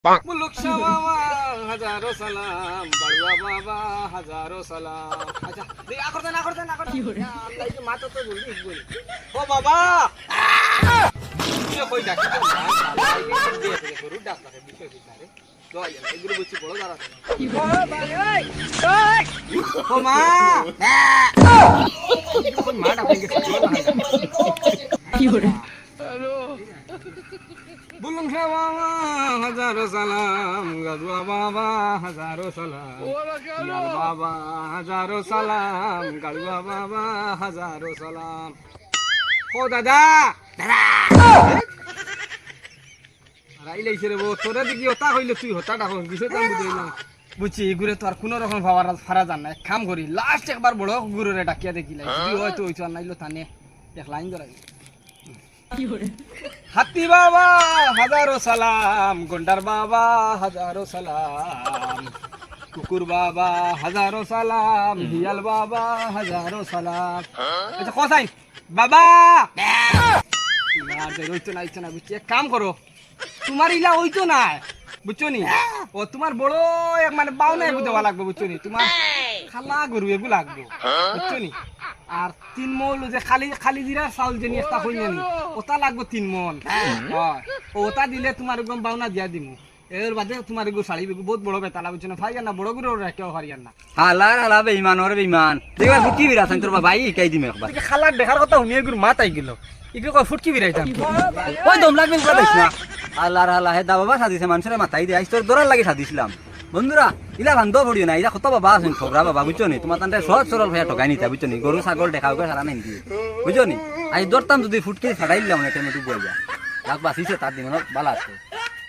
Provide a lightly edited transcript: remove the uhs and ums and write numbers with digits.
মুলুক শাহ বাবা হাজারো সালাম, বাড়ুয়া বাবা হাজারো সালাম। আচ্ছা দেখ আকর দেন আল্লাহ কি মাথা তো জলদি বলি ও বাবা তুই কই ডাকি তো না আল্লাহ কি দিয়ে দে গরু ডাক লাগে বিষয় কি রে দই এগুলো বুঝি বড় দাঁড়া ও ভাই ওই ও মা কোন মা ডাক লাগে কি হরে হ্যালো বুলুং শাহ বাবা হাজারো সালাম, গাদুয়া বাবা হাজারো সালাম, ইয়াল বাবা হাজারো সালাম, গাড়ুয়া বাবা হাজারো সালাম। ও দাদা রাইলাইছে রে তোরা দেখি হতা হইলে তুই হতাটা হন বিষয়টা বুঝলাম বুঝছি এগুলো তো আর কোনো রকম ফারা জান না। এক কাম করি লাস্ট একবার বড় গুরুরে ডাকিয়া দেখিলাই যদি হয়তো হইতো আর নাইলো তানে এক লাইন ধরাই হাতি বাবা হাজারো সালাম, গন্ডার বাবা হাজারো সালাম, কুকুর বাবা হাজারো সালাম, হিয়াল বাবা হাজারো সালাম। আচ্ছা কোথায় বাবা ওইতো না বুঝছি এক কাম করো তোমার ইলা ওইতো না বুঝছো নি ও তোমার বড় এক মানে বাউ নাই দেওয়া লাগবে বুঝছো নি তোমার খালা গরু এগু লাগবে বুঝছো নি আর 3 মল যে খালি জিরা চাউল যে নিয়ে হই নি ওটা লাগবে 3 মন হয় ওটা দিলে তোমার একদম বাউনা দিয়া দিমু এর বাদে তোমার এগু শাড়ি বহুত বড় বেতালা বুঝছো না ফাইয়ার না বড় গরু রাখেও হারিয়ার না হালা বেঈমান ওরে বেঈমান দেখবার ফুটকি বিরাছেন তোর ভাই কাই দিমে একবার খালার দেখার কথা শুনি এগুর মাত আই গেল এগুলো কই ফুটকি বিরাইতাম ওই দম লাগবে পুরো দেখ না আল্লাহ হে দা বাবা সাদিছে মানুষের মাথায় দিয়ে আইছ তোর দরার লাগি সাদিছিলাম বন্ধুরা ইলা বান্ধ পড়িও না ইলা কত বাবা আছেন খবরা বাবা বুঝছো নি তোমার তান্তে সহজ সরল ভাইয়া ঠকাই নিতা বুঝছো নি গরু ছাগল দেখাও করে সারা নাই দিয়ে বুঝছো নি আই দরতাম যদি ফুটকি ছাড়াইলাম না টেমে ডুব যা লাগ বাসিছে তার দিন বালা আছে